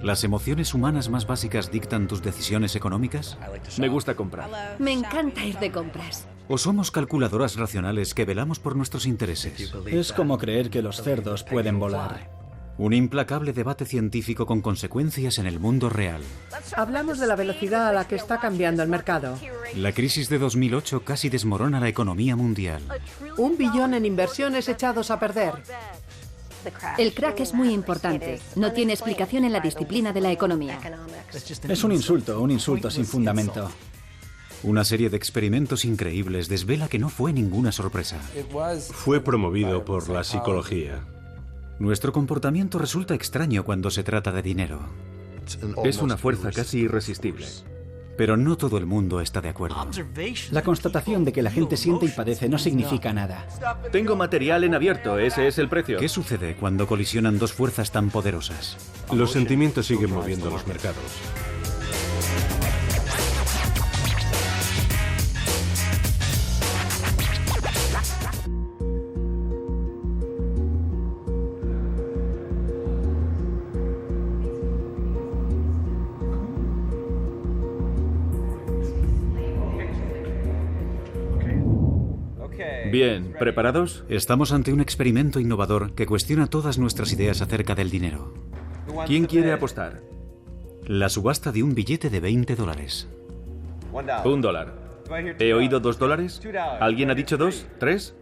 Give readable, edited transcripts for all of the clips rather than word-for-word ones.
¿Las emociones humanas más básicas dictan tus decisiones económicas? Me gusta comprar. Me encanta ir de compras. ¿O somos calculadoras racionales que velamos por nuestros intereses? Es como creer que los cerdos pueden volar. Un implacable debate científico con consecuencias en el mundo real. Hablamos de la velocidad a la que está cambiando el mercado. La crisis de 2008 casi desmorona la economía mundial. 1 billón en inversiones echados a perder. El crack es muy importante. No tiene explicación en la disciplina de la economía. Es un insulto sin fundamento. Una serie de experimentos increíbles desvela que no fue ninguna sorpresa. Fue promovido por la psicología. Nuestro comportamiento resulta extraño cuando se trata de dinero. Es una fuerza casi irresistible. Pero no todo el mundo está de acuerdo. La constatación de que la gente siente y padece no significa nada. Tengo material en abierto, ese es el precio. ¿Qué sucede cuando colisionan dos fuerzas tan poderosas? Los sentimientos siguen moviendo los mercados. Bien, ¿preparados? Estamos ante un experimento innovador que cuestiona todas nuestras ideas acerca del dinero. ¿Quién quiere apostar? La subasta de un billete de $20. $1. ¿He oído $2? ¿Alguien ha dicho 2? ¿3?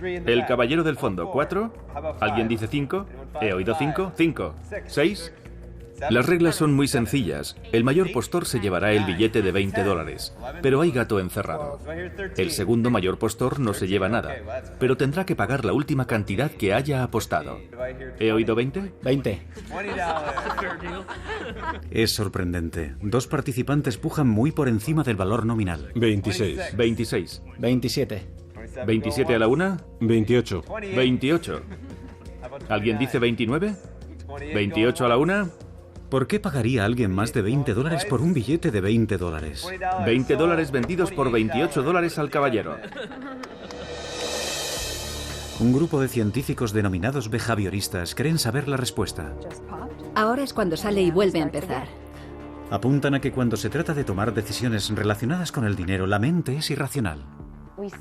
El caballero del fondo, 4. ¿Alguien dice 5? ¿He oído 5? 5. ¿6? Las reglas son muy sencillas. El mayor postor se llevará el billete de $20, pero hay gato encerrado. El segundo mayor postor no se lleva nada, pero tendrá que pagar la última cantidad que haya apostado. ¿He oído 20? 20. Es sorprendente. Dos participantes pujan muy por encima del valor nominal. 26. 26. 27. 27 a la una. 28. 28. ¿Alguien dice 29? 28 a la una. ¿Por qué pagaría alguien más de $20 por un billete de $20? $20 vendidos por $28 al caballero. Un grupo de científicos denominados behavioristas creen saber la respuesta. Ahora es cuando sale y vuelve a empezar. Apuntan a que cuando se trata de tomar decisiones relacionadas con el dinero, la mente es irracional.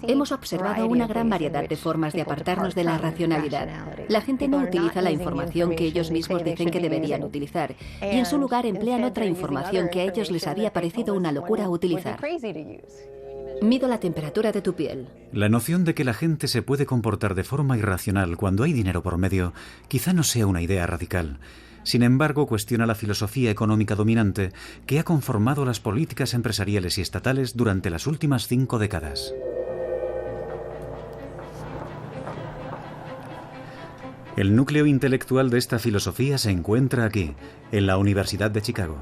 Hemos observado una gran variedad de formas de apartarnos de la racionalidad. La gente no utiliza la información que ellos mismos dicen que deberían utilizar, y en su lugar emplean otra información que a ellos les había parecido una locura utilizar. Mido la temperatura de tu piel. La noción de que la gente se puede comportar de forma irracional cuando hay dinero por medio quizá no sea una idea radical. Sin embargo, cuestiona la filosofía económica dominante que ha conformado las políticas empresariales y estatales durante las últimas 5 décadas. El núcleo intelectual de esta filosofía se encuentra aquí, en la Universidad de Chicago.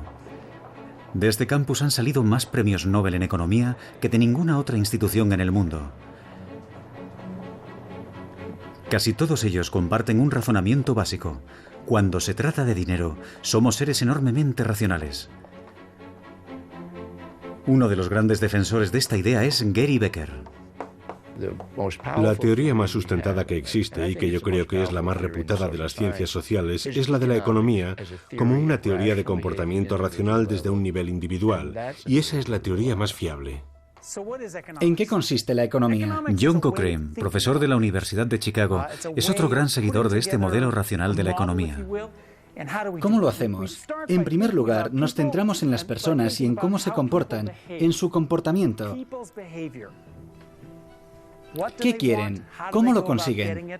De este campus han salido más premios Nobel en economía que de ninguna otra institución en el mundo. Casi todos ellos comparten un razonamiento básico. Cuando se trata de dinero, somos seres enormemente racionales. Uno de los grandes defensores de esta idea es Gary Becker. La teoría más sustentada que existe y que yo creo que es la más reputada de las ciencias sociales es la de la economía como una teoría de comportamiento racional desde un nivel individual. Y esa es la teoría más fiable. ¿En qué consiste la economía? John Cochrane, profesor de la Universidad de Chicago, es otro gran seguidor de este modelo racional de la economía. ¿Cómo lo hacemos? En primer lugar, nos centramos en las personas y en cómo se comportan, en su comportamiento. ¿Qué quieren? ¿Cómo lo consiguen?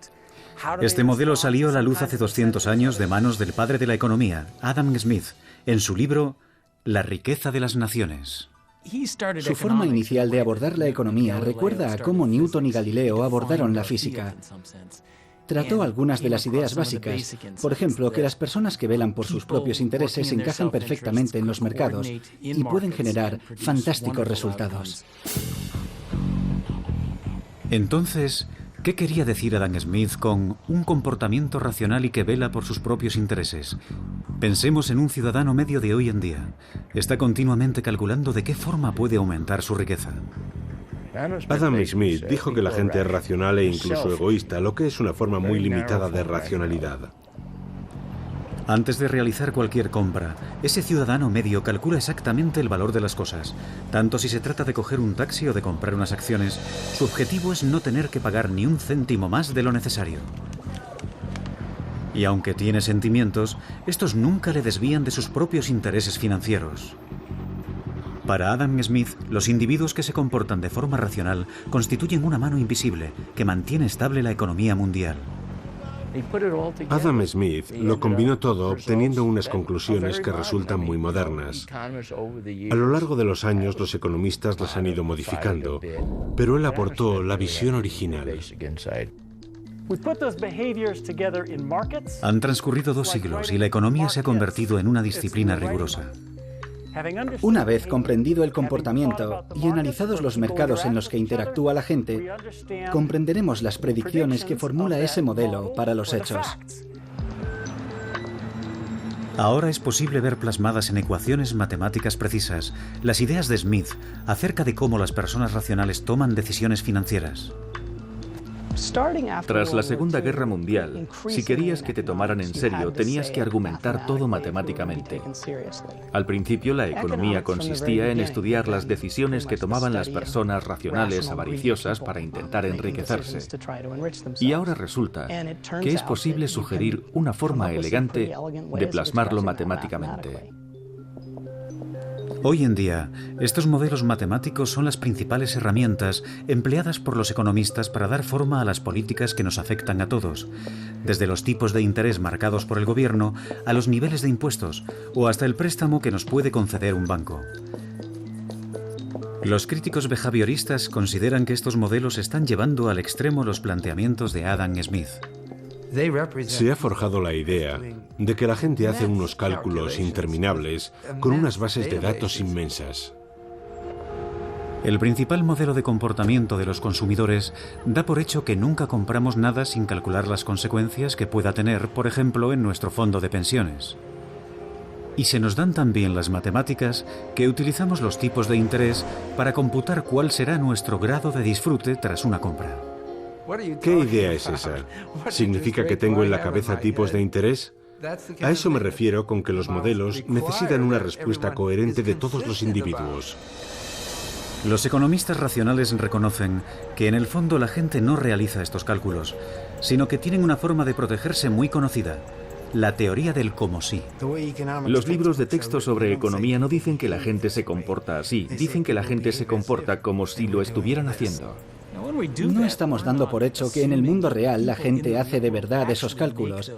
Este modelo salió a la luz hace 200 años de manos del padre de la economía, Adam Smith, en su libro La riqueza de las naciones. Su forma inicial de abordar la economía recuerda a cómo Newton y Galileo abordaron la física. Trató algunas de las ideas básicas, por ejemplo, que las personas que velan por sus propios intereses encajan perfectamente en los mercados y pueden generar fantásticos resultados. Entonces, ¿qué quería decir Adam Smith con un comportamiento racional y que vela por sus propios intereses? Pensemos en un ciudadano medio de hoy en día. Está continuamente calculando de qué forma puede aumentar su riqueza. Adam Smith dijo que la gente es racional e incluso egoísta, lo que es una forma muy limitada de racionalidad. Antes de realizar cualquier compra, ese ciudadano medio calcula exactamente el valor de las cosas. Tanto si se trata de coger un taxi o de comprar unas acciones, su objetivo es no tener que pagar ni un céntimo más de lo necesario. Y aunque tiene sentimientos, estos nunca le desvían de sus propios intereses financieros. Para Adam Smith, los individuos que se comportan de forma racional constituyen una mano invisible que mantiene estable la economía mundial. Adam Smith lo combinó todo obteniendo unas conclusiones que resultan muy modernas. A lo largo de los años los economistas las han ido modificando, pero él aportó la visión original. Han transcurrido 2 siglos y la economía se ha convertido en una disciplina rigurosa. Una vez comprendido el comportamiento y analizados los mercados en los que interactúa la gente, comprenderemos las predicciones que formula ese modelo para los hechos. Ahora es posible ver plasmadas en ecuaciones matemáticas precisas las ideas de Smith acerca de cómo las personas racionales toman decisiones financieras. Tras la Segunda Guerra Mundial, si querías que te tomaran en serio, tenías que argumentar todo matemáticamente. Al principio, la economía consistía en estudiar las decisiones que tomaban las personas racionales avariciosas para intentar enriquecerse. Y ahora resulta que es posible sugerir una forma elegante de plasmarlo matemáticamente. Hoy en día, estos modelos matemáticos son las principales herramientas empleadas por los economistas para dar forma a las políticas que nos afectan a todos, desde los tipos de interés marcados por el gobierno a los niveles de impuestos o hasta el préstamo que nos puede conceder un banco. Los críticos behavioristas consideran que estos modelos están llevando al extremo los planteamientos de Adam Smith. Se ha forjado la idea de que la gente hace unos cálculos interminables con unas bases de datos inmensas. El principal modelo de comportamiento de los consumidores da por hecho que nunca compramos nada sin calcular las consecuencias que pueda tener, por ejemplo, en nuestro fondo de pensiones. Y se nos dan también las matemáticas que utilizamos los tipos de interés para computar cuál será nuestro grado de disfrute tras una compra. ¿Qué idea es esa? ¿Significa que tengo en la cabeza tipos de interés? A eso me refiero con que los modelos necesitan una respuesta coherente de todos los individuos. Los economistas racionales reconocen que en el fondo la gente no realiza estos cálculos, sino que tienen una forma de protegerse muy conocida: la teoría del como si. Los libros de texto sobre economía no dicen que la gente se comporta así, dicen que la gente se comporta como si lo estuvieran haciendo. No estamos dando por hecho que en el mundo real la gente hace de verdad esos cálculos.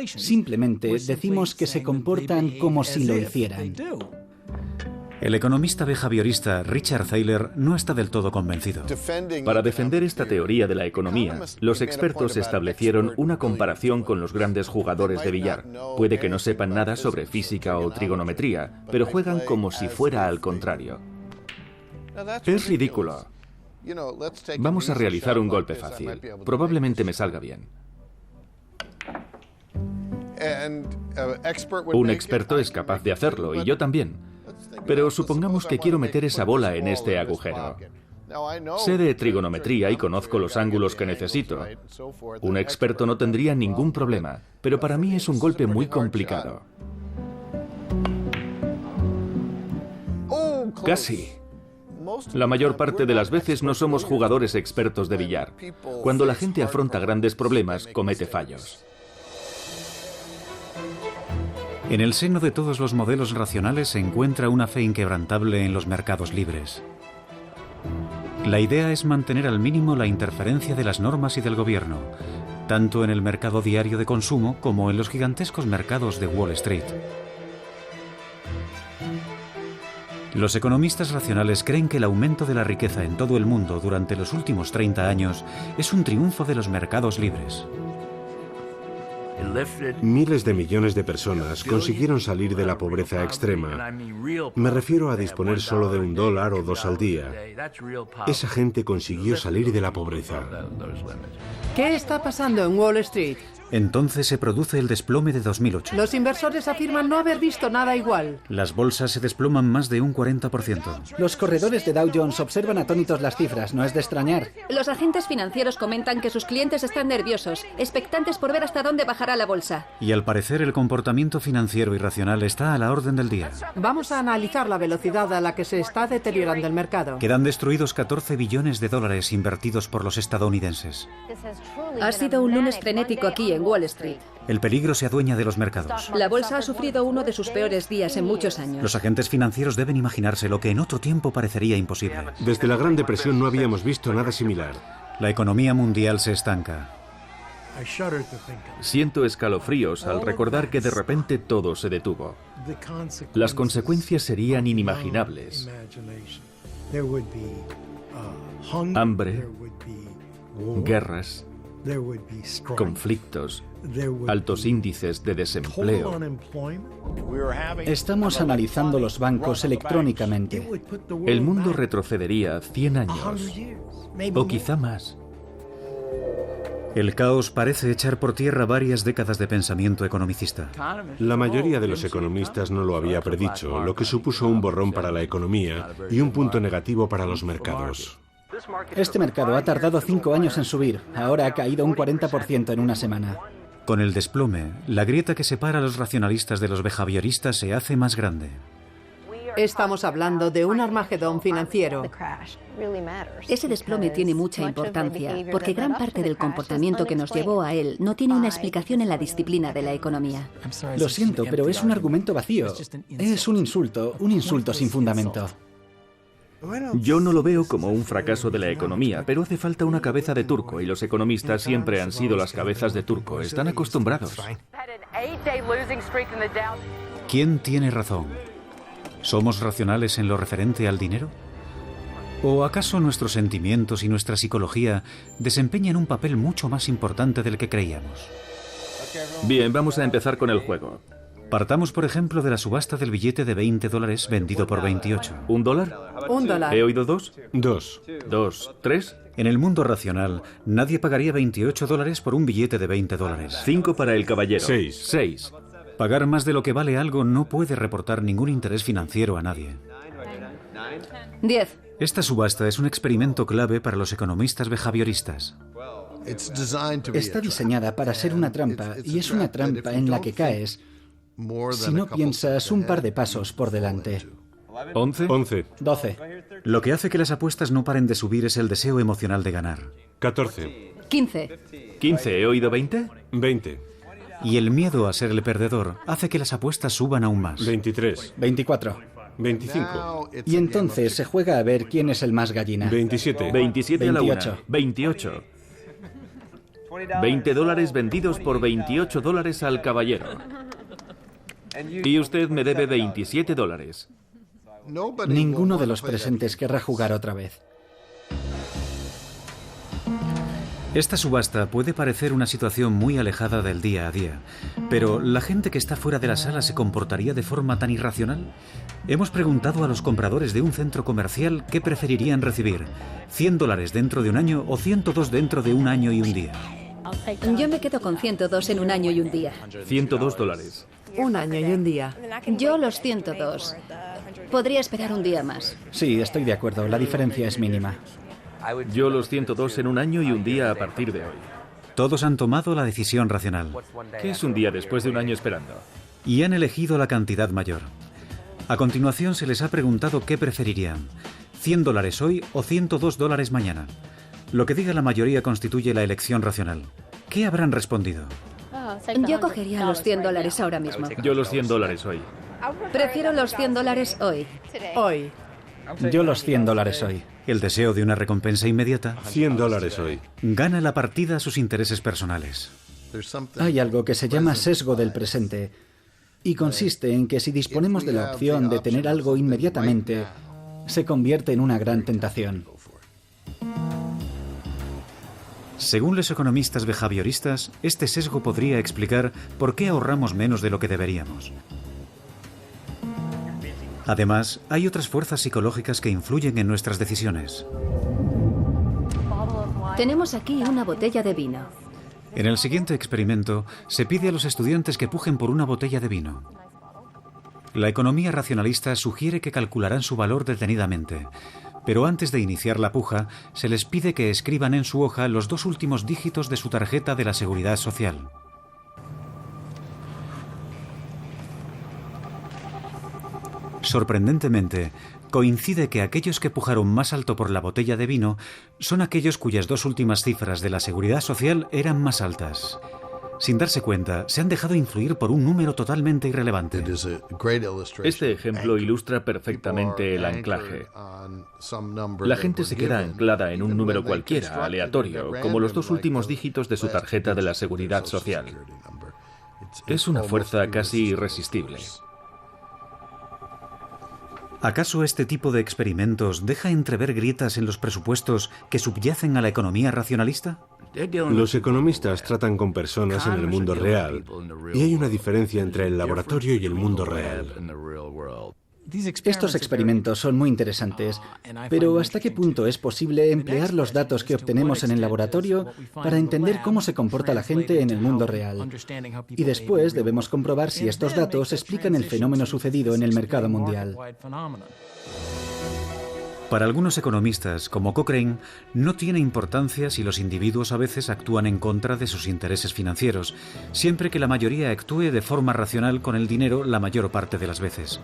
Simplemente decimos que se comportan como si lo hicieran. El economista behaviorista Richard Thaler no está del todo convencido. Para defender esta teoría de la economía, los expertos establecieron una comparación con los grandes jugadores de billar. Puede que no sepan nada sobre física o trigonometría, pero juegan como si fuera al contrario. Es ridículo. Vamos a realizar un golpe fácil. Probablemente me salga bien. Un experto es capaz de hacerlo, y yo también. Pero supongamos que quiero meter esa bola en este agujero. Sé de trigonometría y conozco los ángulos que necesito. Un experto no tendría ningún problema, pero para mí es un golpe muy complicado. Casi. La mayor parte de las veces no somos jugadores expertos de billar. Cuando la gente afronta grandes problemas, comete fallos. En el seno de todos los modelos racionales se encuentra una fe inquebrantable en los mercados libres. La idea es mantener al mínimo la interferencia de las normas y del gobierno, tanto en el mercado diario de consumo como en los gigantescos mercados de Wall Street. Los economistas racionales creen que el aumento de la riqueza en todo el mundo durante los últimos 30 años es un triunfo de los mercados libres. Miles de millones de personas consiguieron salir de la pobreza extrema. Me refiero a disponer solo de $1 o $2 al día. Esa gente consiguió salir de la pobreza. ¿Qué está pasando en Wall Street? Entonces se produce el desplome de 2008. Los inversores afirman no haber visto nada igual. Las bolsas se desploman más de un 40%. Los corredores de Dow Jones observan atónitos las cifras, no es de extrañar. Los agentes financieros comentan que sus clientes están nerviosos, expectantes por ver hasta dónde bajará la bolsa. Y al parecer el comportamiento financiero irracional está a la orden del día. Vamos a analizar la velocidad a la que se está deteriorando el mercado. Quedan destruidos 14 billones de dólares invertidos por los estadounidenses. Ha sido un lunes frenético aquí en Wall Street. El peligro se adueña de los mercados. La bolsa ha sufrido uno de sus peores días en muchos años. Los agentes financieros deben imaginarse lo que en otro tiempo parecería imposible. Desde la Gran Depresión no habíamos visto nada similar. La economía mundial se estanca. Siento escalofríos al recordar que de repente todo se detuvo. Las consecuencias serían inimaginables. Hambre, guerras, conflictos, altos índices de desempleo. Estamos analizando los bancos electrónicamente. El mundo retrocedería 100 años, o quizá más. El caos parece echar por tierra varias décadas de pensamiento economicista. La mayoría de los economistas no lo había predicho, lo que supuso un borrón para la economía y un punto negativo para los mercados. Este mercado ha tardado 5 años en subir, ahora ha caído un 40% en una semana. Con el desplome, la grieta que separa a los racionalistas de los behavioristas se hace más grande. Estamos hablando de un Armagedón financiero. Ese desplome tiene mucha importancia, porque gran parte del comportamiento que nos llevó a él no tiene una explicación en la disciplina de la economía. Lo siento, pero es un argumento vacío. Es un insulto sin fundamento. Yo no lo veo como un fracaso de la economía, pero hace falta una cabeza de turco y los economistas siempre han sido las cabezas de turco. Están acostumbrados. ¿Quién tiene razón? ¿Somos racionales en lo referente al dinero? ¿O acaso nuestros sentimientos y nuestra psicología desempeñan un papel mucho más importante del que creíamos? Bien, vamos a empezar con el juego. Partamos, por ejemplo, de la subasta del billete de $20 vendido por 28. ¿$1? $1. ¿He oído 2? 2. 2, 3. En el mundo racional, nadie pagaría $28 por un billete de $20. 5 para el caballero. 6. 6. Pagar más de lo que vale algo no puede reportar ningún interés financiero a nadie. 10. Esta subasta es un experimento clave para los economistas behavioristas. Está diseñada para ser una trampa, y es una trampa en la que caes si no piensas un par de pasos por delante. 11. 11. 12. Lo que hace que las apuestas no paren de subir es el deseo emocional de ganar. 14. 15. 15. ¿He oído 20? 20. Y el miedo a ser el perdedor hace que las apuestas suban aún más. 23. 24. 25. Y entonces se juega a ver quién es el más gallina. 27. 27 a la 28. 1. 28. $20 vendidos por $28 al caballero. Y usted me debe $27. Ninguno de los presentes querrá jugar otra vez. Esta subasta puede parecer una situación muy alejada del día a día, pero ¿la gente que está fuera de la sala se comportaría de forma tan irracional? Hemos preguntado a los compradores de un centro comercial qué preferirían recibir, $100 dentro de un año o 102 dentro de un año y un día. Yo me quedo con 102 en un año y un día. $102. Un año y un día. Yo los 102. Podría esperar un día más. Sí, estoy de acuerdo, la diferencia es mínima. Yo los 102 en un año y un día a partir de hoy. Todos han tomado la decisión racional ¿Qué es un día después de un año esperando? y han elegido la cantidad mayor. A continuación se les ha preguntado qué preferirían, $100 hoy o $102 mañana. Lo que diga la mayoría constituye la elección racional. ¿Qué habrán respondido? Yo cogería los $100 ahora mismo. Yo los $100 hoy. Prefiero los $100 hoy. Hoy. Yo los $100 hoy. El deseo de una recompensa inmediata $100 hoy. gana la partida a sus intereses personales. Hay algo que se llama sesgo del presente, y consiste en que si disponemos de la opción de tener algo inmediatamente, se convierte en una gran tentación. Según los economistas behavioristas, este sesgo podría explicar por qué ahorramos menos de lo que deberíamos. Además, hay otras fuerzas psicológicas que influyen en nuestras decisiones. Tenemos aquí una botella de vino. En el siguiente experimento, se pide a los estudiantes que pujen por una botella de vino. La economía racionalista sugiere que calcularán su valor detenidamente, pero antes de iniciar la puja, se les pide que escriban en su hoja los 2 últimos dígitos de su tarjeta de la Seguridad Social. Sorprendentemente, coincide que aquellos que pujaron más alto por la botella de vino son aquellos cuyas 2 últimas cifras de la Seguridad Social eran más altas. Sin darse cuenta, se han dejado influir por un número totalmente irrelevante. Este ejemplo ilustra perfectamente el anclaje. La gente se queda anclada en un número cualquiera, aleatorio, como los 2 últimos dígitos de su tarjeta de la Seguridad Social. Es una fuerza casi irresistible. ¿Acaso este tipo de experimentos deja entrever grietas en los presupuestos que subyacen a la economía racionalista? Los economistas tratan con personas en el mundo real y hay una diferencia entre el laboratorio y el mundo real. Estos experimentos son muy interesantes, pero ¿hasta qué punto es posible emplear los datos que obtenemos en el laboratorio para entender cómo se comporta la gente en el mundo real? Y después debemos comprobar si estos datos explican el fenómeno sucedido en el mercado mundial. Para algunos economistas, como Cochrane, no tiene importancia si los individuos a veces actúan en contra de sus intereses financieros, siempre que la mayoría actúe de forma racional con el dinero la mayor parte de las veces.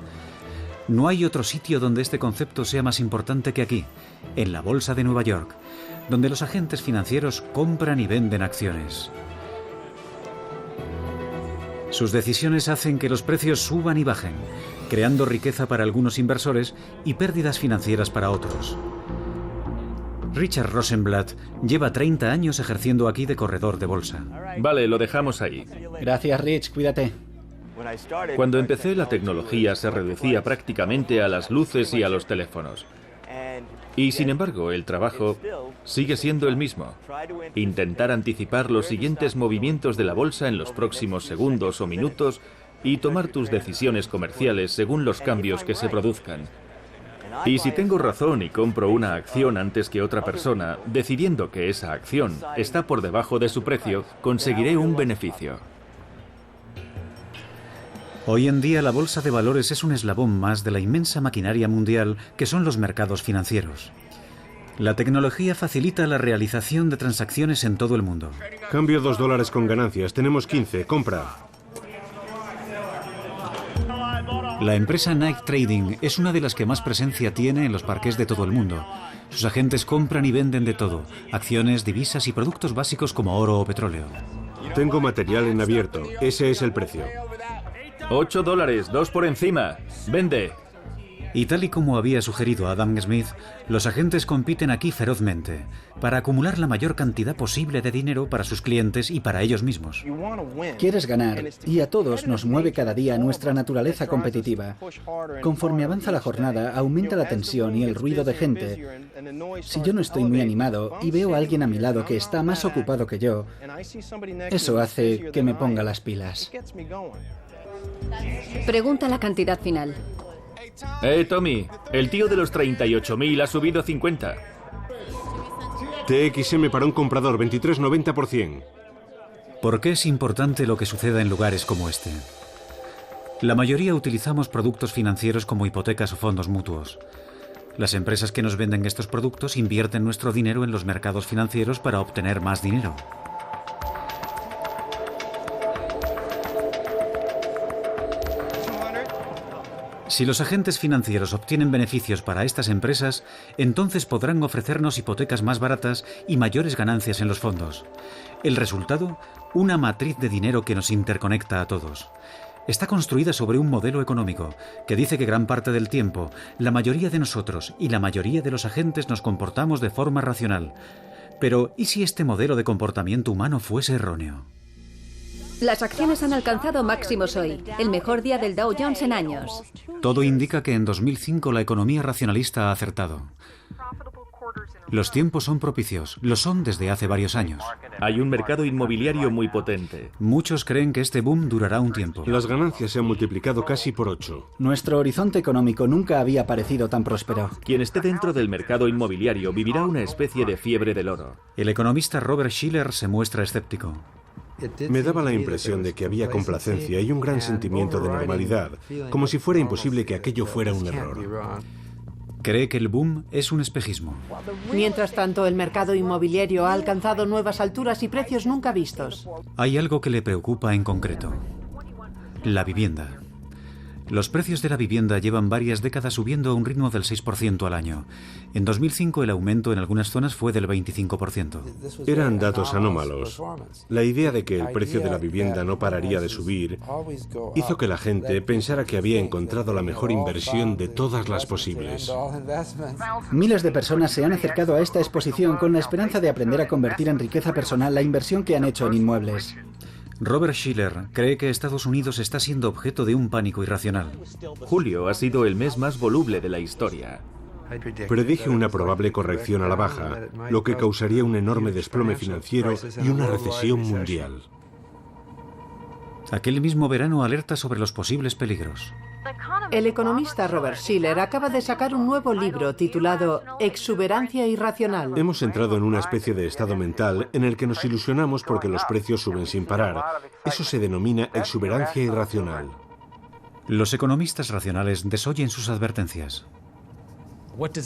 No hay otro sitio donde este concepto sea más importante que aquí, en la Bolsa de Nueva York, donde los agentes financieros compran y venden acciones. Sus decisiones hacen que los precios suban y bajen, creando riqueza para algunos inversores y pérdidas financieras para otros. Richard Rosenblatt lleva 30 años ejerciendo aquí de corredor de bolsa. Vale, lo dejamos ahí. Gracias, Rich, cuídate. Cuando empecé, la tecnología se reducía prácticamente a las luces y a los teléfonos. Y sin embargo, el trabajo sigue siendo el mismo. Intentar anticipar los siguientes movimientos de la bolsa en los próximos segundos o minutos y tomar tus decisiones comerciales según los cambios que se produzcan. Y si tengo razón y compro una acción antes que otra persona, decidiendo que esa acción está por debajo de su precio, conseguiré un beneficio. Hoy en día la bolsa de valores es un eslabón más de la inmensa maquinaria mundial que son los mercados financieros. La tecnología facilita la realización de transacciones en todo el mundo. Cambio $2 con ganancias. Tenemos 15. Compra. La empresa Night Trading es una de las que más presencia tiene en los parques de todo el mundo. Sus agentes compran y venden de todo: acciones, divisas y productos básicos como oro o petróleo. Tengo material en abierto. Ese es el precio. $8, 2 por encima. Vende. Y tal y como había sugerido Adam Smith, los agentes compiten aquí ferozmente para acumular la mayor cantidad posible de dinero para sus clientes y para ellos mismos. Quieres ganar, y a todos nos mueve cada día nuestra naturaleza competitiva. Conforme avanza la jornada, aumenta la tensión y el ruido de gente. Si yo no estoy muy animado y veo a alguien a mi lado que está más ocupado que yo, eso hace que me ponga las pilas. Pregunta la cantidad final. Tommy, el tío de los 38.000 ha subido 50. TXM para un comprador, 23,90 por 100. ¿Por qué es importante lo que suceda en lugares como este? La mayoría utilizamos productos financieros como hipotecas o fondos mutuos. Las empresas que nos venden estos productos invierten nuestro dinero en los mercados financieros para obtener más dinero. Si los agentes financieros obtienen beneficios para estas empresas, entonces podrán ofrecernos hipotecas más baratas y mayores ganancias en los fondos. El resultado, una matriz de dinero que nos interconecta a todos. Está construida sobre un modelo económico que dice que gran parte del tiempo, la mayoría de nosotros y la mayoría de los agentes nos comportamos de forma racional. Pero, ¿y si este modelo de comportamiento humano fuese erróneo? Las acciones han alcanzado máximos hoy, el mejor día del Dow Jones en años. Todo indica que en 2005 la economía racionalista ha acertado. Los tiempos son propicios, lo son desde hace varios años. Hay un mercado inmobiliario muy potente. Muchos creen que este boom durará un tiempo. Las ganancias se han multiplicado casi por 8. Nuestro horizonte económico nunca había parecido tan próspero. Quien esté dentro del mercado inmobiliario vivirá una especie de fiebre del oro. El economista Robert Shiller se muestra escéptico. Me daba la impresión de que había complacencia y un gran sentimiento de normalidad, como si fuera imposible que aquello fuera un error. Cree que el boom es un espejismo. Mientras tanto, el mercado inmobiliario ha alcanzado nuevas alturas y precios nunca vistos. Hay algo que le preocupa en concreto: la vivienda. Los precios de la vivienda llevan varias décadas subiendo a un ritmo del 6% al año. En 2005 el aumento en algunas zonas fue del 25%. Eran datos anómalos. La idea de que el precio de la vivienda no pararía de subir hizo que la gente pensara que había encontrado la mejor inversión de todas las posibles. Miles de personas se han acercado a esta exposición con la esperanza de aprender a convertir en riqueza personal la inversión que han hecho en inmuebles. Robert Shiller cree que Estados Unidos está siendo objeto de un pánico irracional. Julio ha sido el mes más voluble de la historia. Predije una probable corrección a la baja, lo que causaría un enorme desplome financiero y una recesión mundial. Aquel mismo verano alerta sobre los posibles peligros. El economista Robert Shiller acaba de sacar un nuevo libro titulado Exuberancia irracional. Hemos entrado en una especie de estado mental en el que nos ilusionamos porque los precios suben sin parar. Eso se denomina exuberancia irracional. Los economistas racionales desoyen sus advertencias.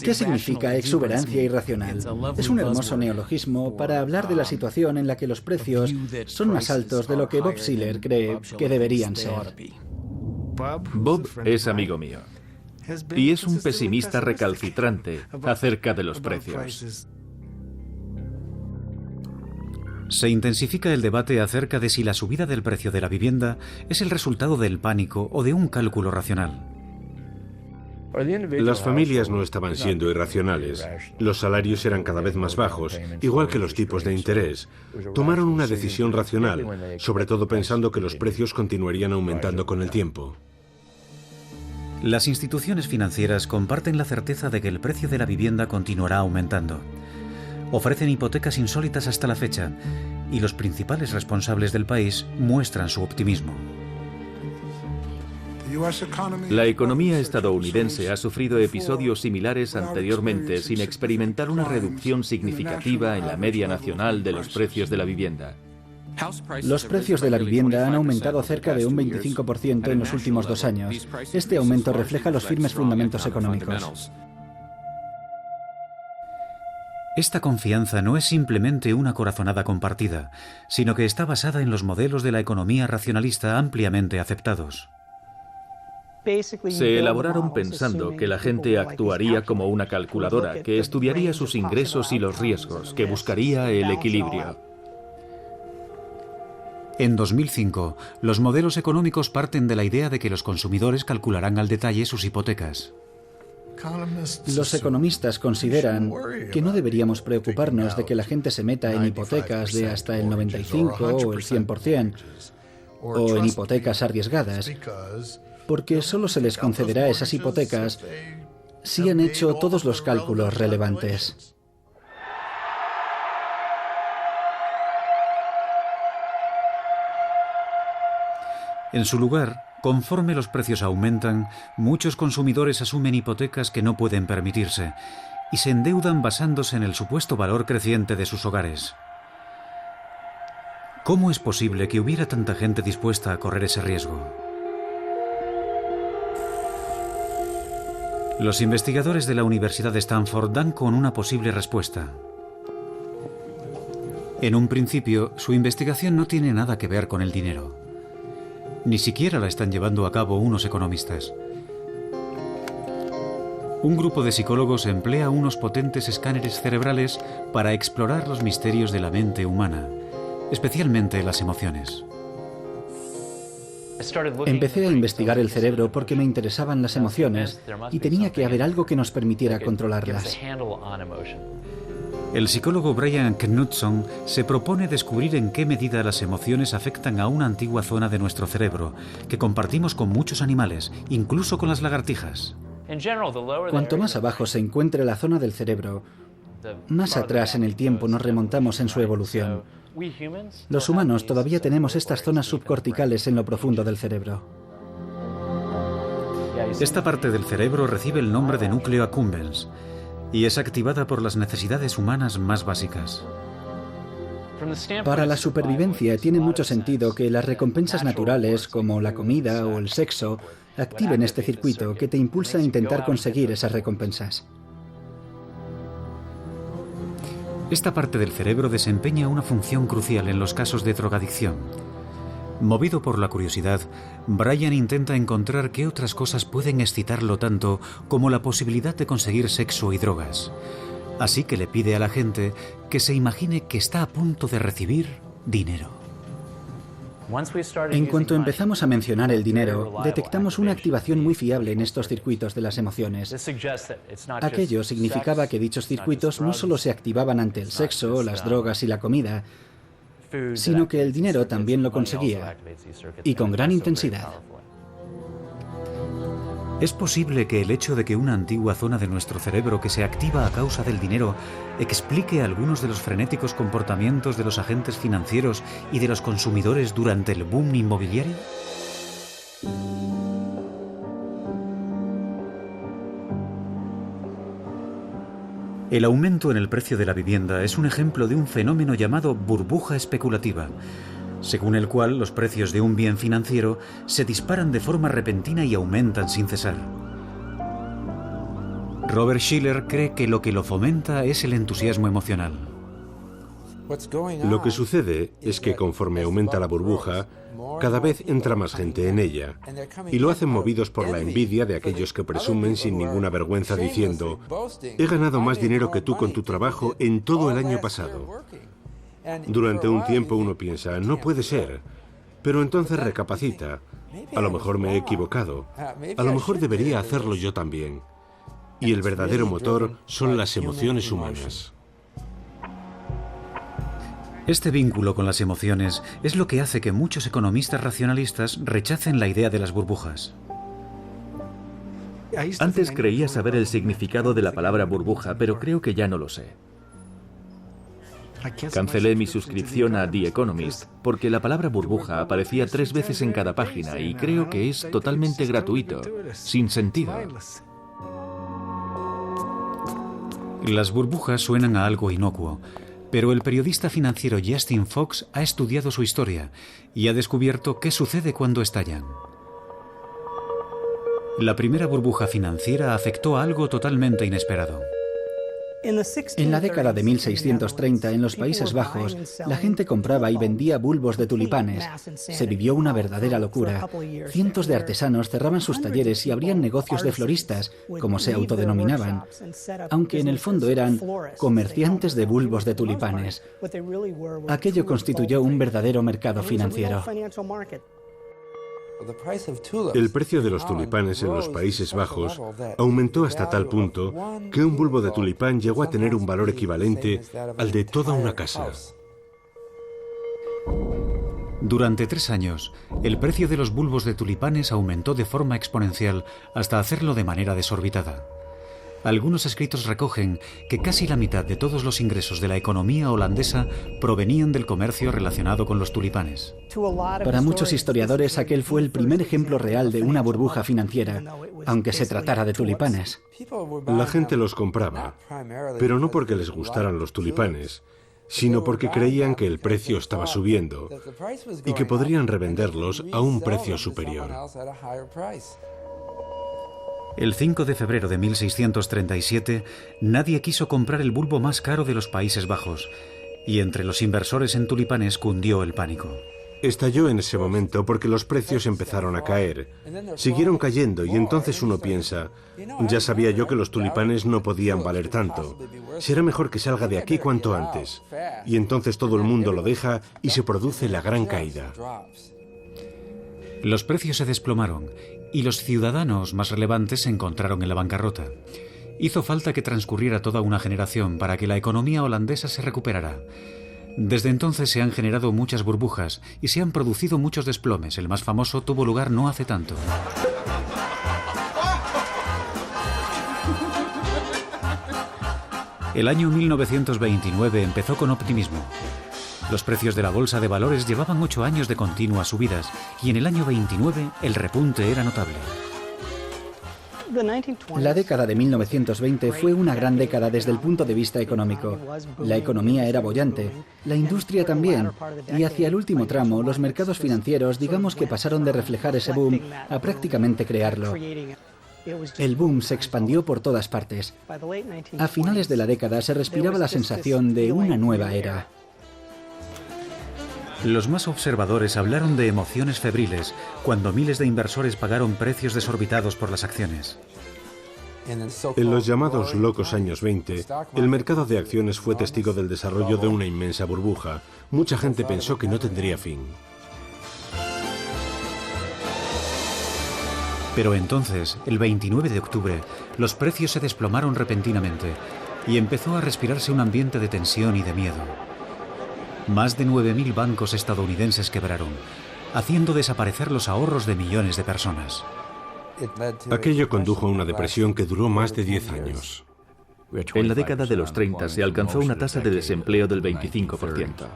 ¿Qué significa exuberancia irracional? Es un hermoso neologismo para hablar de la situación en la que los precios son más altos de lo que Bob Shiller cree que deberían ser. Bob es amigo mío y es un pesimista recalcitrante acerca de los precios. Se intensifica el debate acerca de si la subida del precio de la vivienda es el resultado del pánico o de un cálculo racional. Las familias no estaban siendo irracionales. Los salarios eran cada vez más bajos, igual que los tipos de interés. Tomaron una decisión racional, sobre todo pensando que los precios continuarían aumentando con el tiempo. Las instituciones financieras comparten la certeza de que el precio de la vivienda continuará aumentando. Ofrecen hipotecas insólitas hasta la fecha, y los principales responsables del país muestran su optimismo. La economía estadounidense ha sufrido episodios similares anteriormente sin experimentar una reducción significativa en la media nacional de los precios de la vivienda. Los precios de la vivienda han aumentado cerca de un 25% en los últimos 2 años. Este aumento refleja los firmes fundamentos económicos. Esta confianza no es simplemente una corazonada compartida, sino que está basada en los modelos de la economía racionalista ampliamente aceptados. Se elaboraron pensando que la gente actuaría como una calculadora, que estudiaría sus ingresos y los riesgos, que buscaría el equilibrio. En 2005, los modelos económicos parten de la idea de que los consumidores calcularán al detalle sus hipotecas. Los economistas consideran que no deberíamos preocuparnos de que la gente se meta en hipotecas de hasta el 95 o el 100%, o en hipotecas arriesgadas, porque solo se les concederá esas hipotecas si han hecho todos los cálculos relevantes. En su lugar, conforme los precios aumentan, muchos consumidores asumen hipotecas que no pueden permitirse y se endeudan basándose en el supuesto valor creciente de sus hogares. ¿Cómo es posible que hubiera tanta gente dispuesta a correr ese riesgo? Los investigadores de la Universidad de Stanford dan con una posible respuesta. En un principio, su investigación no tiene nada que ver con el dinero. Ni siquiera la están llevando a cabo unos economistas. Un grupo de psicólogos emplea unos potentes escáneres cerebrales para explorar los misterios de la mente humana, especialmente las emociones. Empecé a investigar el cerebro porque me interesaban las emociones y tenía que haber algo que nos permitiera controlarlas. El psicólogo Brian Knudson se propone descubrir en qué medida las emociones afectan a una antigua zona de nuestro cerebro que compartimos con muchos animales, incluso con las lagartijas. Cuanto más abajo se encuentre la zona del cerebro, más atrás en el tiempo nos remontamos en su evolución. Los humanos todavía tenemos estas zonas subcorticales en lo profundo del cerebro. Esta parte del cerebro recibe el nombre de núcleo accumbens y es activada por las necesidades humanas más básicas. Para la supervivencia tiene mucho sentido que las recompensas naturales, como la comida o el sexo, activen este circuito que te impulsa a intentar conseguir esas recompensas. Esta parte del cerebro desempeña una función crucial en los casos de drogadicción. Movido por la curiosidad, Brian intenta encontrar qué otras cosas pueden excitarlo tanto como la posibilidad de conseguir sexo y drogas. Así que le pide a la gente que se imagine que está a punto de recibir dinero. En cuanto empezamos a mencionar el dinero, detectamos una activación muy fiable en estos circuitos de las emociones. Aquello significaba que dichos circuitos no solo se activaban ante el sexo, las drogas y la comida, sino que el dinero también lo conseguía, y con gran intensidad. ¿Es posible que el hecho de que una antigua zona de nuestro cerebro que se activa a causa del dinero explique algunos de los frenéticos comportamientos de los agentes financieros y de los consumidores durante el boom inmobiliario? El aumento en el precio de la vivienda es un ejemplo de un fenómeno llamado burbuja especulativa, según el cual los precios de un bien financiero se disparan de forma repentina y aumentan sin cesar. Robert Shiller cree que lo fomenta es el entusiasmo emocional. Lo que sucede es que conforme aumenta la burbuja, cada vez entra más gente en ella, y lo hacen movidos por la envidia de aquellos que presumen sin ninguna vergüenza diciendo: he ganado más dinero que tú con tu trabajo en todo el año pasado. Durante un tiempo uno piensa, no puede ser, pero entonces recapacita. A lo mejor me he equivocado, a lo mejor debería hacerlo yo también. Y el verdadero motor son las emociones humanas. Este vínculo con las emociones es lo que hace que muchos economistas racionalistas rechacen la idea de las burbujas. Antes creía saber el significado de la palabra burbuja, pero creo que ya no lo sé. Cancelé mi suscripción a The Economist porque la palabra burbuja aparecía 3 veces en cada página y creo que es totalmente gratuito, sin sentido. Las burbujas suenan a algo inocuo, pero el periodista financiero Justin Fox ha estudiado su historia y ha descubierto qué sucede cuando estallan. La primera burbuja financiera afectó a algo totalmente inesperado. En la década de 1630, en los Países Bajos, la gente compraba y vendía bulbos de tulipanes. Se vivió una verdadera locura. Cientos de artesanos cerraban sus talleres y abrían negocios de floristas, como se autodenominaban, aunque en el fondo eran comerciantes de bulbos de tulipanes. Aquello constituyó un verdadero mercado financiero. El precio de los tulipanes en los Países Bajos aumentó hasta tal punto que un bulbo de tulipán llegó a tener un valor equivalente al de toda una casa. Durante 3 años, el precio de los bulbos de tulipanes aumentó de forma exponencial hasta hacerlo de manera desorbitada. Algunos escritos recogen que casi la mitad de todos los ingresos de la economía holandesa provenían del comercio relacionado con los tulipanes. Para muchos historiadores, aquel fue el primer ejemplo real de una burbuja financiera, aunque se tratara de tulipanes. La gente los compraba, pero no porque les gustaran los tulipanes, sino porque creían que el precio estaba subiendo y que podrían revenderlos a un precio superior. El 5 de febrero de 1637, nadie quiso comprar el bulbo más caro de los Países Bajos, y entre los inversores en tulipanes cundió el pánico. Estalló en ese momento porque los precios empezaron a caer. Siguieron cayendo y entonces uno piensa, ya sabía yo que los tulipanes no podían valer tanto. Será mejor que salga de aquí cuanto antes. Y entonces todo el mundo lo deja y se produce la gran caída. Los precios se desplomaron y los ciudadanos más relevantes se encontraron en la bancarrota. Hizo falta que transcurriera toda una generación para que la economía holandesa se recuperara. Desde entonces se han generado muchas burbujas y se han producido muchos desplomes. El más famoso tuvo lugar no hace tanto. El año 1929 empezó con optimismo. Los precios de la bolsa de valores llevaban 8 años de continuas subidas y en el año 29 el repunte era notable. La década de 1920 fue una gran década desde el punto de vista económico. La economía era boyante, la industria también, y hacia el último tramo los mercados financieros digamos que pasaron de reflejar ese boom a prácticamente crearlo. El boom se expandió por todas partes. A finales de la década se respiraba la sensación de una nueva era. Los más observadores hablaron de emociones febriles cuando miles de inversores pagaron precios desorbitados por las acciones. En los llamados locos años 20, el mercado de acciones fue testigo del desarrollo de una inmensa burbuja. Mucha gente pensó que no tendría fin. Pero entonces, el 29 de octubre, los precios se desplomaron repentinamente y empezó a respirarse un ambiente de tensión y de miedo. Más de 9.000 bancos estadounidenses quebraron, haciendo desaparecer los ahorros de millones de personas. Aquello condujo a una depresión que duró más de 10 años. En la década de los 30 se alcanzó una tasa de desempleo del 25%.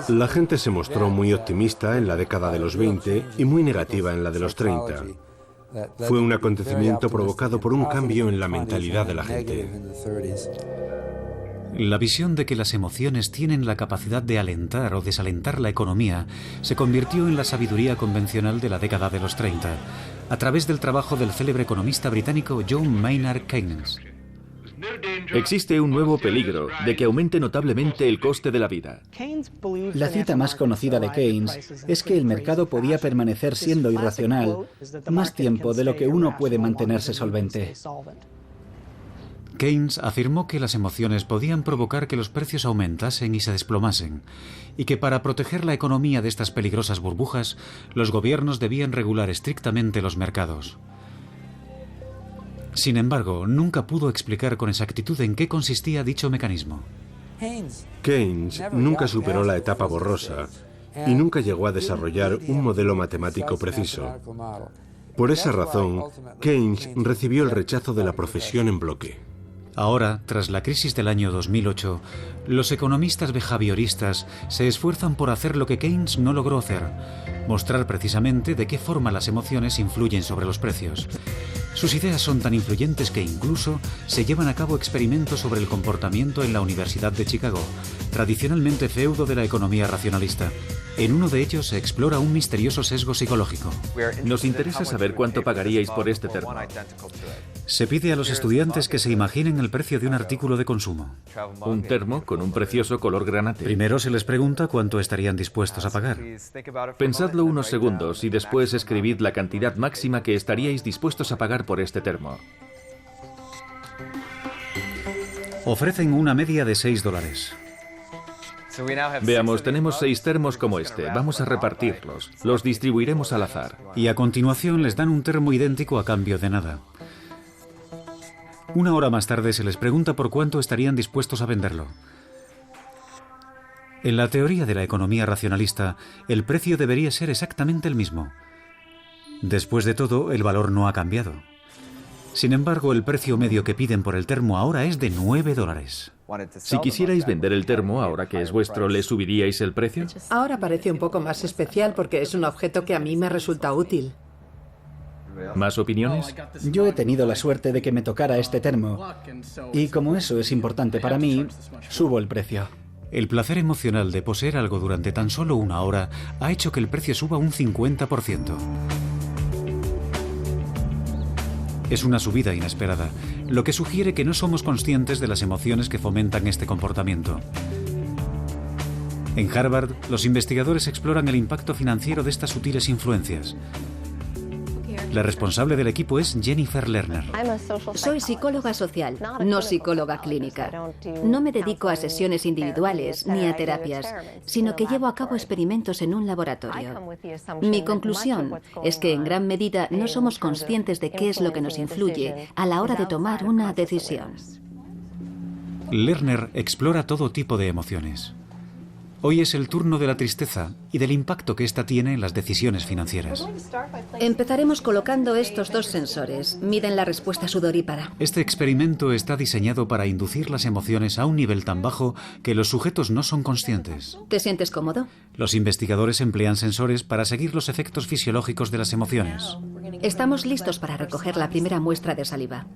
La gente se mostró muy optimista en la década de los 20 y muy negativa en la de los 30. Fue un acontecimiento provocado por un cambio en la mentalidad de la gente. La visión de que las emociones tienen la capacidad de alentar o desalentar la economía se convirtió en la sabiduría convencional de la década de los 30, a través del trabajo del célebre economista británico John Maynard Keynes. Existe un nuevo peligro de que aumente notablemente el coste de la vida. La cita más conocida de Keynes es que el mercado podía permanecer siendo irracional más tiempo de lo que uno puede mantenerse solvente. Keynes afirmó que las emociones podían provocar que los precios aumentasen y se desplomasen, y que para proteger la economía de estas peligrosas burbujas, los gobiernos debían regular estrictamente los mercados. Sin embargo, nunca pudo explicar con exactitud en qué consistía dicho mecanismo. Keynes nunca superó la etapa borrosa y nunca llegó a desarrollar un modelo matemático preciso. Por esa razón, Keynes recibió el rechazo de la profesión en bloque. Ahora, tras la crisis del año 2008, los economistas behavioristas se esfuerzan por hacer lo que Keynes no logró hacer, mostrar precisamente de qué forma las emociones influyen sobre los precios. Sus ideas son tan influyentes que incluso se llevan a cabo experimentos sobre el comportamiento en la Universidad de Chicago, tradicionalmente feudo de la economía racionalista. En uno de ellos se explora un misterioso sesgo psicológico. Nos interesa saber cuánto pagaríais por este termo. Se pide a los estudiantes que se imaginen el precio de un artículo de consumo. Un termo con un precioso color granate. Primero se les pregunta cuánto estarían dispuestos a pagar. Pensadlo unos segundos y después escribid la cantidad máxima que estaríais dispuestos a pagar por este termo. Ofrecen una media de $6. Veamos, tenemos 6 termos como este. Vamos a repartirlos. Los distribuiremos al azar. Y a continuación les dan un termo idéntico a cambio de nada. Una hora más tarde se les pregunta por cuánto estarían dispuestos a venderlo. En la teoría de la economía racionalista, el precio debería ser exactamente el mismo. Después de todo, el valor no ha cambiado. Sin embargo, el precio medio que piden por el termo ahora es de $9. Si quisierais vender el termo ahora que es vuestro, ¿le subiríais el precio? Ahora parece un poco más especial porque es un objeto que a mí me resulta útil. ¿Más opiniones? Yo he tenido la suerte de que me tocara este termo, y como eso es importante para mí, subo el precio. El placer emocional de poseer algo durante tan solo una hora ha hecho que el precio suba un 50%. Es una subida inesperada, lo que sugiere que no somos conscientes de las emociones que fomentan este comportamiento. En Harvard, los investigadores exploran el impacto financiero de estas sutiles influencias. La responsable del equipo es Jennifer Lerner. Soy psicóloga social, no psicóloga clínica. No me dedico a sesiones individuales ni a terapias, sino que llevo a cabo experimentos en un laboratorio. Mi conclusión es que en gran medida no somos conscientes de qué es lo que nos influye a la hora de tomar una decisión. Lerner explora todo tipo de emociones. Hoy es el turno de la tristeza y del impacto que ésta tiene en las decisiones financieras. Empezaremos colocando estos dos sensores. Miden la respuesta sudorípara. Este experimento está diseñado para inducir las emociones a un nivel tan bajo que los sujetos no son conscientes. ¿Te sientes cómodo? Los investigadores emplean sensores para seguir los efectos fisiológicos de las emociones. Estamos listos para recoger la primera muestra de saliva.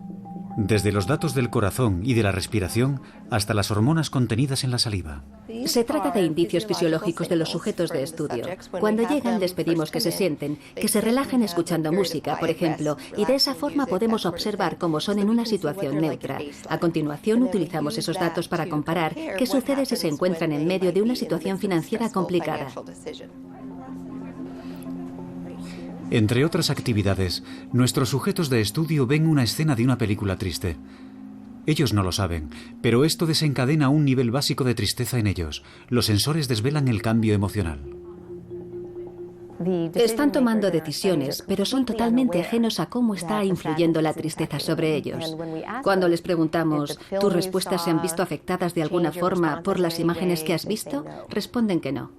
Desde los datos del corazón y de la respiración hasta las hormonas contenidas en la saliva. Se trata de indicios fisiológicos de los sujetos de estudio. Cuando llegan les pedimos que se sienten, que se relajen escuchando música, por ejemplo, y de esa forma podemos observar cómo son en una situación neutra. A continuación utilizamos esos datos para comparar qué sucede si se encuentran en medio de una situación financiera complicada. Entre otras actividades, nuestros sujetos de estudio ven una escena de una película triste. Ellos no lo saben, pero esto desencadena un nivel básico de tristeza en ellos. Los sensores desvelan el cambio emocional. Están tomando decisiones, pero son totalmente ajenos a cómo está influyendo la tristeza sobre ellos. Cuando les preguntamos, ¿tus respuestas se han visto afectadas de alguna forma por las imágenes que has visto?, responden que no.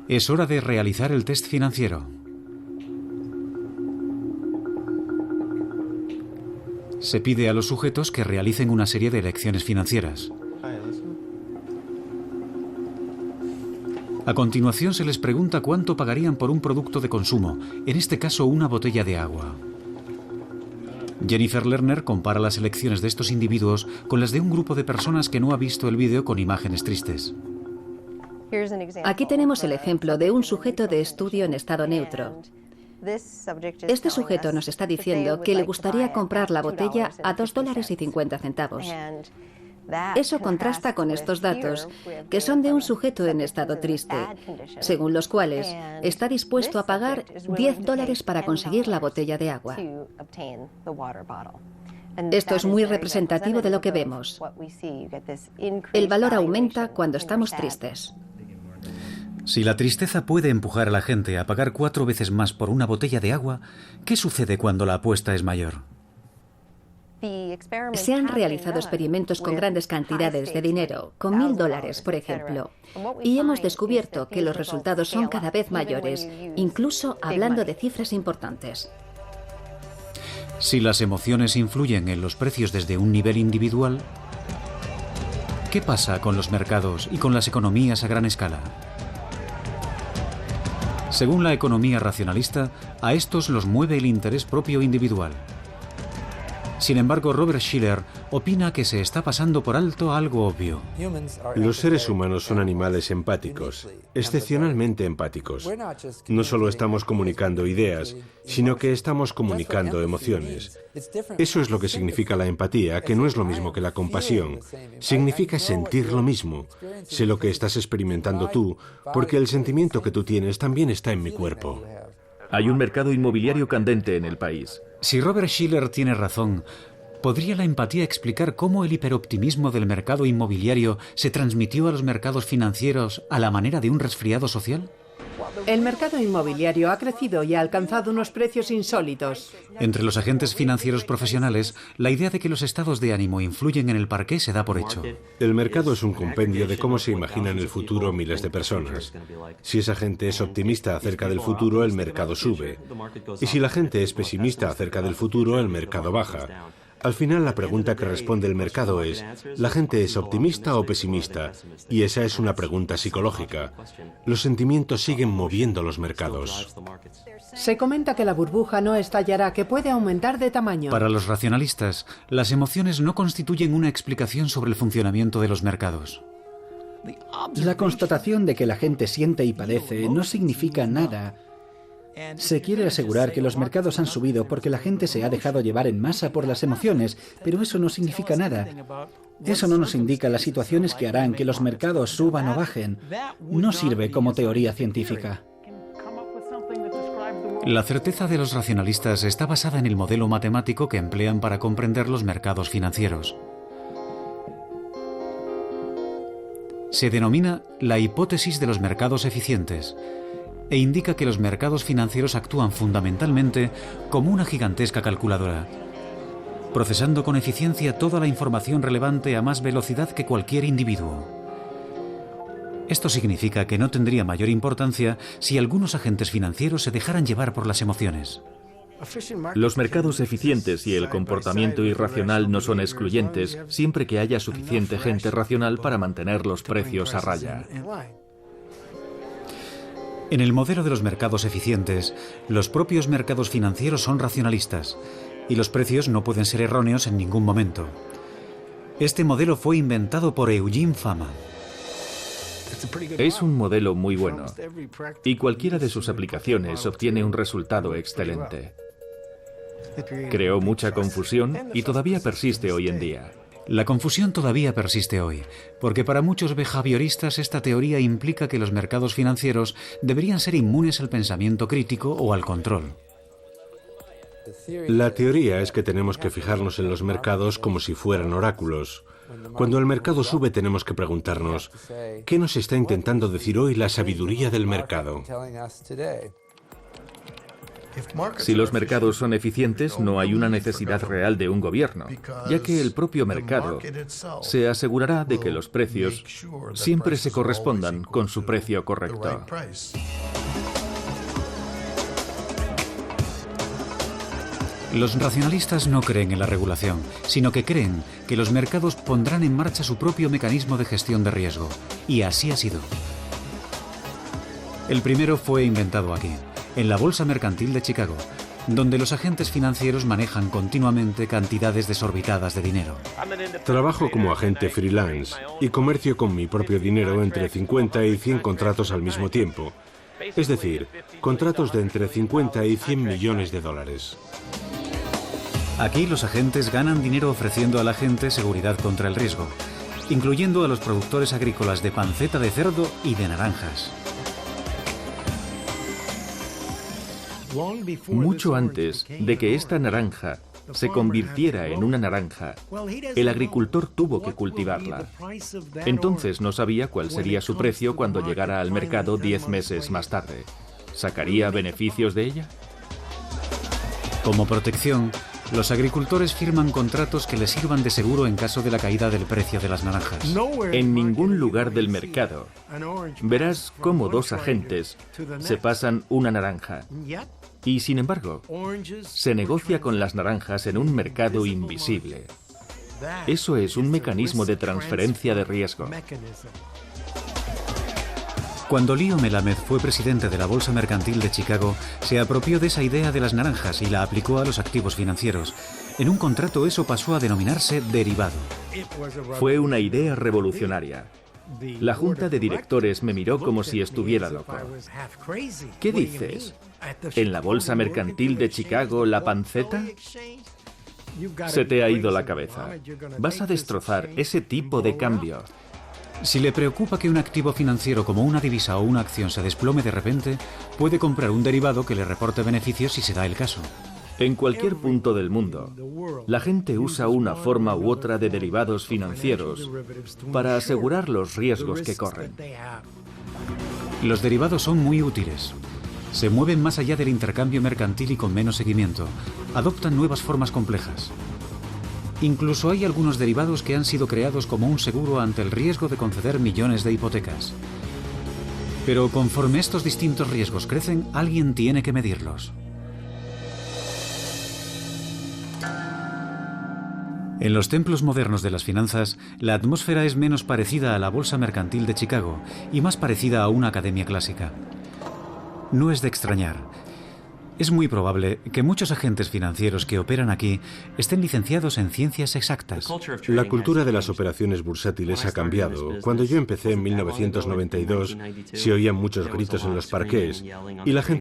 Es hora de realizar el test financiero. Se pide a los sujetos que realicen una serie de elecciones financieras. A continuación se les pregunta cuánto pagarían por un producto de consumo, en este caso una botella de agua. Jennifer Lerner compara las elecciones de estos individuos con las de un grupo de personas que no ha visto el vídeo con imágenes tristes. Aquí tenemos el ejemplo de un sujeto de estudio en estado neutro. Este sujeto nos está diciendo que le gustaría comprar la botella a $2.50. Eso contrasta con estos datos, que son de un sujeto en estado triste, según los cuales está dispuesto a pagar $10 para conseguir la botella de agua. Esto es muy representativo de lo que vemos. El valor aumenta cuando estamos tristes. Si la tristeza puede empujar a la gente a pagar 4 veces más por una botella de agua, ¿qué sucede cuando la apuesta es mayor? Se han realizado experimentos con grandes cantidades de dinero, con $1.000, por ejemplo, y hemos descubierto que los resultados son cada vez mayores, incluso hablando de cifras importantes. Si las emociones influyen en los precios desde un nivel individual, ¿qué pasa con los mercados y con las economías a gran escala? Según la economía racionalista, a estos los mueve el interés propio individual. Sin embargo, Robert Shiller opina que se está pasando por alto algo obvio. Los seres humanos son animales empáticos, excepcionalmente empáticos. No solo estamos comunicando ideas, sino que estamos comunicando emociones. Eso es lo que significa la empatía, que no es lo mismo que la compasión. Significa sentir lo mismo. Sé lo que estás experimentando tú, porque el sentimiento que tú tienes también está en mi cuerpo. Hay un mercado inmobiliario candente en el país. Si Robert Shiller tiene razón, ¿podría la empatía explicar cómo el hiperoptimismo del mercado inmobiliario se transmitió a los mercados financieros a la manera de un resfriado social? El mercado inmobiliario ha crecido y ha alcanzado unos precios insólitos. Entre los agentes financieros profesionales, la idea de que los estados de ánimo influyen en el parqué se da por hecho. El mercado es un compendio de cómo se imaginan el futuro miles de personas. Si esa gente es optimista acerca del futuro, el mercado sube. Y si la gente es pesimista acerca del futuro, el mercado baja. Al final, la pregunta que responde el mercado es, ¿la gente es optimista o pesimista? Y esa es una pregunta psicológica. Los sentimientos siguen moviendo los mercados. Se comenta que la burbuja no estallará, que puede aumentar de tamaño. Para los racionalistas, las emociones no constituyen una explicación sobre el funcionamiento de los mercados. La constatación de que la gente siente y padece no significa nada. Se quiere asegurar que los mercados han subido porque la gente se ha dejado llevar en masa por las emociones, pero eso no significa nada. Eso no nos indica las situaciones que harán que los mercados suban o bajen. No sirve como teoría científica. La certeza de los racionalistas está basada en el modelo matemático que emplean para comprender los mercados financieros. Se denomina la hipótesis de los mercados eficientes e indica que los mercados financieros actúan fundamentalmente como una gigantesca calculadora, procesando con eficiencia toda la información relevante a más velocidad que cualquier individuo. Esto significa que no tendría mayor importancia si algunos agentes financieros se dejaran llevar por las emociones. Los mercados eficientes y el comportamiento irracional no son excluyentes siempre que haya suficiente gente racional para mantener los precios a raya. En el modelo de los mercados eficientes, los propios mercados financieros son racionalistas y los precios no pueden ser erróneos en ningún momento. Este modelo fue inventado por Eugene Fama. Es un modelo muy bueno y cualquiera de sus aplicaciones obtiene un resultado excelente. Creó mucha confusión y todavía persiste hoy en día. La confusión todavía persiste hoy, porque para muchos behavioristas esta teoría implica que los mercados financieros deberían ser inmunes al pensamiento crítico o al control. La teoría es que tenemos que fijarnos en los mercados como si fueran oráculos. Cuando el mercado sube tenemos que preguntarnos, ¿qué nos está intentando decir hoy la sabiduría del mercado? Si los mercados son eficientes, no hay una necesidad real de un gobierno, ya que el propio mercado se asegurará de que los precios siempre se correspondan con su precio correcto. Los racionalistas no creen en la regulación, sino que creen que los mercados pondrán en marcha su propio mecanismo de gestión de riesgo. Y así ha sido. El primero fue inventado aquí, en la Bolsa Mercantil de Chicago, donde los agentes financieros manejan continuamente cantidades desorbitadas de dinero. Trabajo como agente freelance y comercio con mi propio dinero entre 50 y 100 contratos al mismo tiempo. Es decir, contratos de entre 50 y 100 millones de dólares. Aquí los agentes ganan dinero ofreciendo a la gente seguridad contra el riesgo, incluyendo a los productores agrícolas de panceta de cerdo y de naranjas. Mucho antes de que esta naranja se convirtiera en una naranja, el agricultor tuvo que cultivarla. Entonces no sabía cuál sería su precio cuando llegara al mercado 10 meses más tarde. ¿Sacaría beneficios de ella? Como protección, los agricultores firman contratos que les sirvan de seguro en caso de la caída del precio de las naranjas. En ningún lugar del mercado verás cómo dos agentes se pasan una naranja. Y sin embargo, se negocia con las naranjas en un mercado invisible. Eso es un mecanismo de transferencia de riesgo. Cuando Leo Melamed fue presidente de la Bolsa Mercantil de Chicago, se apropió de esa idea de las naranjas y la aplicó a los activos financieros. En un contrato eso pasó a denominarse derivado. Fue una idea revolucionaria. La junta de directores me miró como si estuviera loco. ¿Qué dices? ¿En la Bolsa Mercantil de Chicago la panceta? Se te ha ido la cabeza. Vas a destrozar ese tipo de cambio. Si le preocupa que un activo financiero como una divisa o una acción se desplome de repente, puede comprar un derivado que le reporte beneficios si se da el caso. En cualquier punto del mundo, la gente usa una forma u otra de derivados financieros para asegurar los riesgos que corren. Los derivados son muy útiles. Se mueven más allá del intercambio mercantil y con menos seguimiento. Adoptan nuevas formas complejas. Incluso hay algunos derivados que han sido creados como un seguro ante el riesgo de conceder millones de hipotecas. Pero conforme estos distintos riesgos crecen, alguien tiene que medirlos. En los templos modernos de las finanzas, la atmósfera es menos parecida a la Bolsa Mercantil de Chicago y más parecida a una academia clásica. No es de extrañar. Es muy probable que muchos agentes financieros que operan aquí estén licenciados en ciencias exactas. La cultura de las operaciones bursátiles ha cambiado. Cuando yo empecé en 1992, se oían muchos gritos en los parqués y la gente